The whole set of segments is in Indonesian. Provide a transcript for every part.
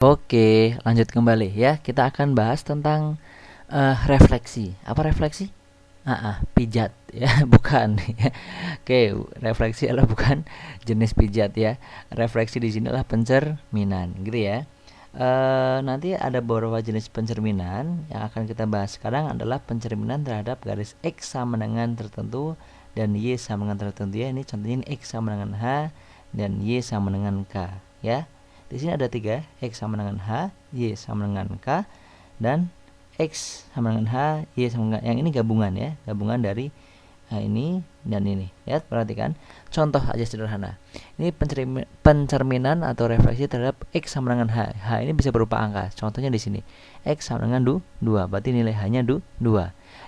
Oke, lanjut kembali ya. Kita akan bahas tentang refleksi. Apa refleksi? Pijat ya, bukan. Oke, refleksi adalah bukan jenis pijat ya. Refleksi di sini adalah pencerminan, gitu ya. Nanti ada beberapa jenis pencerminan yang akan kita bahas sekarang adalah pencerminan terhadap garis X sama dengan tertentu dan Y sama dengan tertentu ya. Ini contohnya ini X sama dengan H dan Y sama dengan K ya. Di sini ada 3, X sama dengan H, Y sama dengan K, dan X sama dengan H, Y sama dengan, yang ini gabungan ya, gabungan dari ini dan ini. Ya, perhatikan contoh aja sederhana. Ini pencerminan atau refleksi terhadap X sama dengan H. H ini bisa berupa angka. Contohnya di sini. X sama dengan 2, berarti nilai H-nya 2.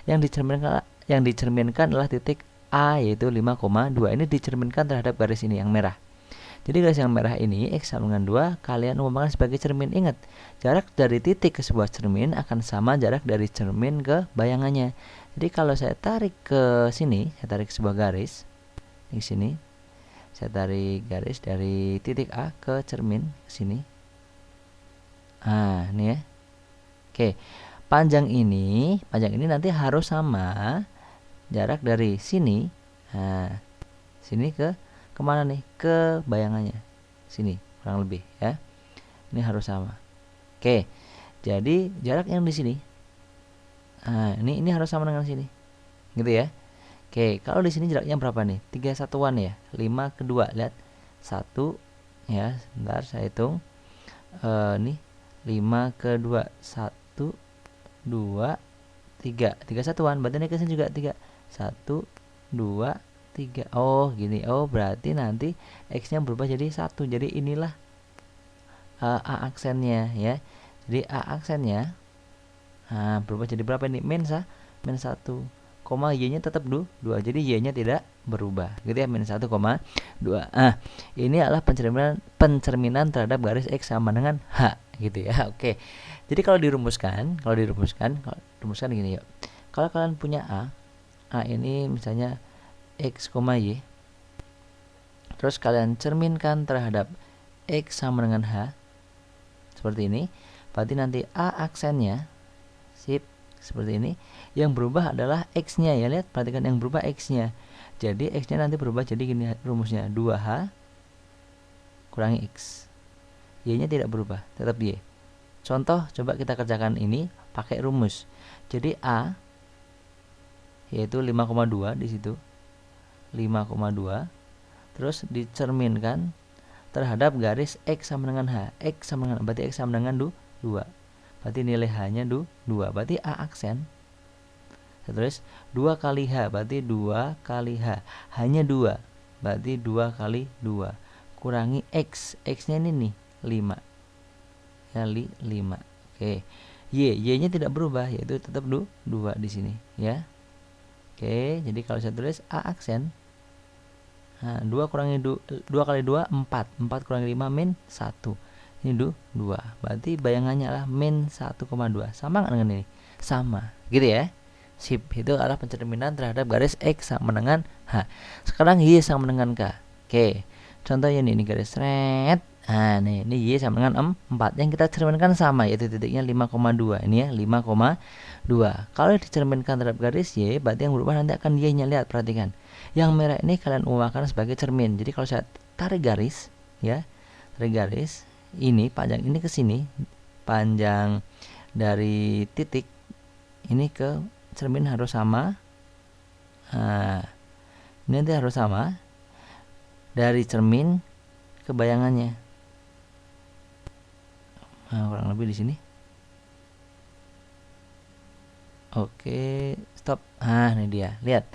Yang dicerminkan adalah titik A yaitu 5,2. Ini dicerminkan terhadap garis ini yang merah. Jadi garis yang merah ini X sama dengan 2 kalian umpamakan sebagai cermin. Ingat, jarak dari titik ke sebuah cermin akan sama jarak dari cermin ke bayangannya. Jadi kalau saya tarik ke sini, saya tarik sebuah garis di sini. Saya tarik garis dari titik A ke cermin ke sini. Ini ya. Oke. Panjang ini nanti harus sama jarak dari sini. Sini ke kemana nih? Ke bayangannya sini kurang lebih ya. Ini harus sama. Oke, jadi jarak yang di sini ini harus sama dengan sini gitu ya. Oke, kalau di sini jaraknya berapa nih? 3 satuan ya. 5 ke 2, lihat 1 ya, sebentar saya hitung. Nih 5 ke 2, 1 2 3 satuan, berarti ini ke sini juga 3, 1 2 3. Oh gini, oh berarti nanti X nya berubah jadi 1. Jadi inilah A aksennya ya. Jadi A aksennya berubah jadi berapa ini? Min 1, koma Y nya tetap 2. Jadi Y nya tidak berubah gitu ya, min 1,2. Ini adalah pencerminan terhadap garis X sama dengan H gitu ya. Oke. Jadi kalau dirumuskan gini yuk. Kalau kalian punya A ini misalnya X, Y, terus kalian cerminkan terhadap X sama dengan H seperti ini, berarti nanti A aksennya sip seperti ini, yang berubah adalah X nya ya, lihat, perhatikan yang berubah X nya. Jadi X nya nanti berubah jadi gini rumusnya, 2H kurangi X, Y nya tidak berubah, tetap Y. Contoh, coba kita kerjakan ini pakai rumus. Jadi A yaitu 5,2 di situ, 5,2, terus dicerminkan terhadap garis X sama dengan H. X sama dengan, berarti X sama dengan 2. Berarti nilai H-nya 2. Berarti A aksen. Terus 2 kali H, berarti 2 kali H. H-nya 2, berarti 2 kali 2. Kurangi X. X-nya ini nih 5. Kali 5. Oke. Y-nya tidak berubah, yaitu tetap 2 di sini ya. Oke, jadi kalau saya tulis A aksen, 2 kurangi 2 kali 2 4. 4 kurangi 5 min 1. Ini 2. Berarti bayangannya adalah min 1,2. Sama nggak dengan ini? Sama. Gitu ya. Sip. Itu adalah pencerminan terhadap garis X sama dengan H. Sekarang Y sama dengan K. Oke. Contohnya ini garis red. Nih, ini Y sama dengan 4. Yang kita cerminkan sama, yaitu titiknya 5,2. Ini ya, 5,2. Kalau dicerminkan terhadap garis Y, berarti yang berubah nanti akan Y-nya. Lihat, perhatikan. Yang merah ini kalian umpamakan sebagai cermin. Jadi kalau saya tarik garis, ya, tarik garis, ini panjang ini ke sini, panjang dari titik ini ke cermin harus sama. Ini nanti harus sama dari cermin ke bayangannya. Kurang lebih di sini. Oke, stop. Ini dia. Lihat.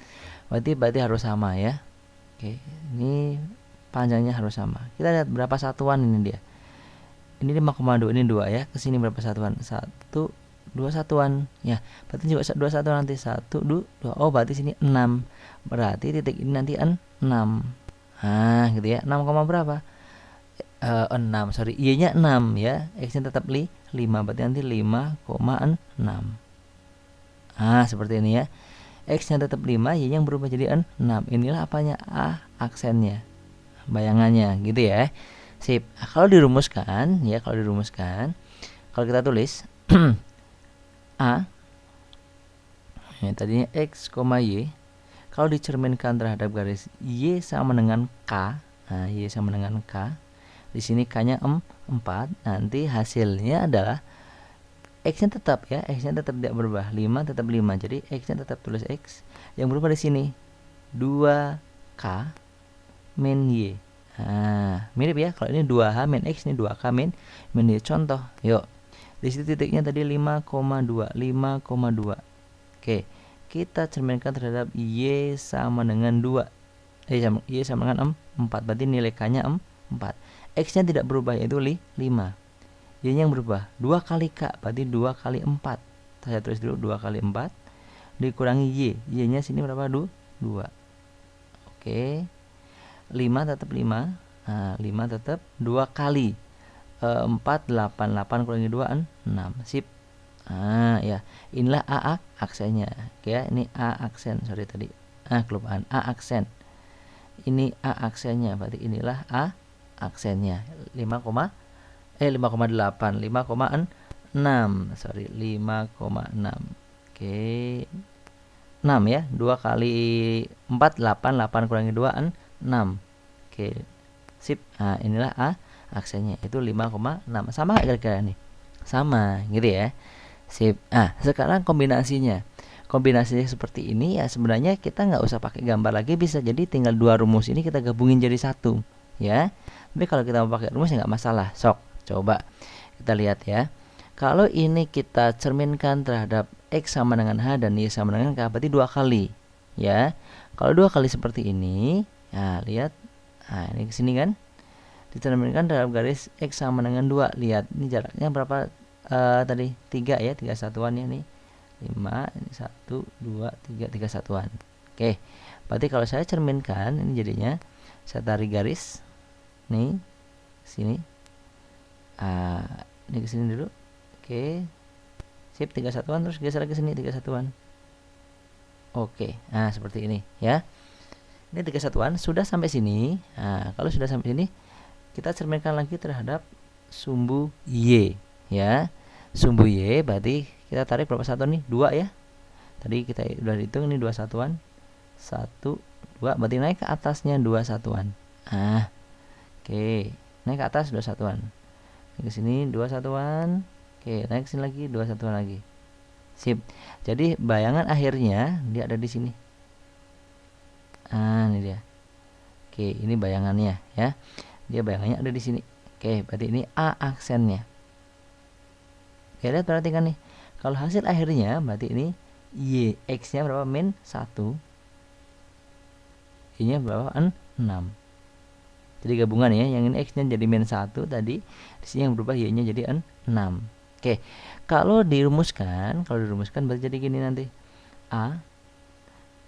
Berarti harus sama ya. Oke, ini panjangnya harus sama. Kita lihat berapa satuan ini dia. Ini 5,2, ini 2 ya. Kesini berapa satuan? 1, 2 satuan. Ya, berarti juga 2 satuan nanti. 1, 2. Oh, berarti sini 6. Berarti titik ini nanti 6. Gitu ya. 6, berapa? 6, sorry. Y-nya 6 ya. X-nya tetap 5. Berarti nanti 5,6. Seperti ini ya. X-nya tetap 5, Y-nya yang berubah jadi 6. Inilah apanya? A aksennya. Bayangannya gitu ya. Sip. Nah, kalau dirumuskan ya, kalau kita tulis A ya, tadinya X, Y, kalau dicerminkan terhadap garis Y sama dengan K. Nah, Y sama dengan K. Di sini K-nya 4. Nanti hasilnya adalah X-nya tetap ya, X-nya tetap tidak berubah. 5 tetap 5. Jadi X-nya tetap tulis X. Yang berubah di sini 2K min Y. Nah, mirip ya. Kalau ini 2H min X, ini 2K min Y. Contoh, yuk. Di situ titiknya tadi 5,2. Oke, kita cerminkan terhadap Y sama dengan 2. Y sama dengan 4. Berarti nilai K-nya 4. X-nya tidak berubah, yaitu 5. Y-nya yang berubah 2 kali K, berarti 2 kali 4. Saya tulis dulu 2 kali 4 dikurangi Y. Y-nya sini berapa? 2. Oke, 5 tetap 5. Nah, 5 tetap 2 kali 4, 8. 8 kurangi 2, 6. Sip. Nah, ya. Inilah A aksennya. Oke ya, ini A aksen. Sorry tadi. Kelupaan. A aksen. Ini A aksennya. Berarti inilah A aksennya. 5,8. 5,6. Sorry, 5,6. Oke. 6 ya. 2 kali 4, 8. 8 kurangi 2, 6. Oke. Sip. Nah, inilah A aksennya, itu 5,6. Sama gak kira-kira nih? Sama gitu ya. Sip. Sekarang kombinasinya seperti ini ya. Sebenarnya kita nggak usah pakai gambar lagi, bisa jadi tinggal dua rumus ini kita gabungin jadi satu ya. Tapi kalau kita mau pakai rumus ya nggak masalah. Sok coba kita lihat ya. Kalau ini kita cerminkan terhadap X sama dengan H dan Y sama dengan K, berarti 2 kali ya. Kalau 2 kali seperti ini, nah lihat, nah ini kesini kan, dicerminkan terhadap garis X sama dengan 2. Lihat, ini jaraknya berapa tadi? 3 ya, 3 satuannya nih. 5, ini 1, 2, 3, 3 satuan. Oke, berarti kalau saya cerminkan, ini jadinya saya tarik garis nih, sini. Ini ke sini dulu. Oke. Sip, 3 satuan, terus geser lagi ke sini 3 satuan. Oke. Nah, seperti ini ya. Ini 3 satuan sudah sampai sini. Nah, kalau sudah sampai sini, kita cerminkan lagi terhadap sumbu Y ya. Sumbu Y berarti kita tarik berapa satuan nih? 2 ya. Tadi kita udah hitung ini 2 satuan. 1, 2, berarti naik ke atasnya 2 satuan. Oke. Naik ke atas 2 satuan. Ke sini 2 satuan. Oke, naik ke sini lagi 2 satuan lagi. Sip. Jadi bayangan akhirnya dia ada di sini. Ini dia. Oke, ini bayangannya ya. Dia bayangannya ada di sini. Oke, berarti ini A aksennya. Oke, lihat, perhatikan nih. Kalau hasil akhirnya berarti ini Y, X-nya berapa? Min 1. Y-nya berapa? 6. Jadi gabungan ya, yang ini X-nya jadi min 1 tadi, di sini yang berubah Y-nya jadi 6. Oke. Kalau dirumuskan berarti jadi gini nanti. A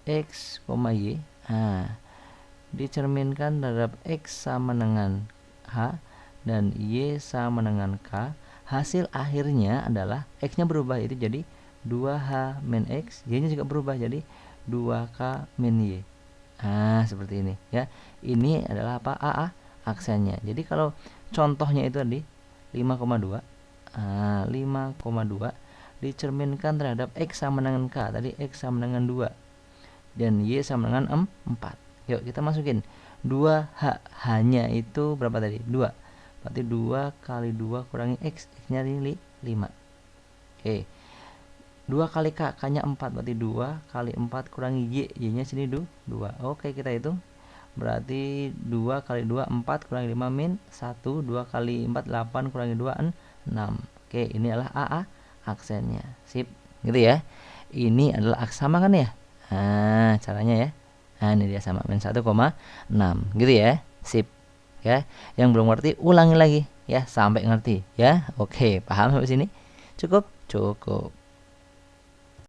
X, Y. Dicerminkan terhadap X sama dengan H dan Y sama dengan K. Hasil akhirnya adalah X-nya berubah, itu jadi 2H min X, Y-nya juga berubah jadi 2K min Y. Seperti ini ya. Ini adalah apa? A aksennya. Jadi kalau contohnya itu tadi 5,2. 5,2 dicerminkan terhadap X sama dengan K. Tadi X sama dengan 2 dan Y sama dengan 4. Yuk kita masukin 2H. H-nya itu berapa tadi? 2. Berarti 2 kali 2 kurangi X. X-nya ini 5. Oke. 2 kali K. K-nya 4. Berarti 2 kali 4 kurangi Y. Y-nya sini 2. Oke, kita hitung. Berarti 2 kali 2 4 kurangi 5 min 1. 2 kali 4 8 kurangi 2 6. Oke, ini adalah A aksennya. Sip, gitu ya. Ini adalah sama kan ya? Caranya ya. Ini dia sama min 1,6 gitu ya. Sip. Ya, yang belum ngerti ulangi lagi ya sampai ngerti ya. Oke, paham sampai sini? Cukup.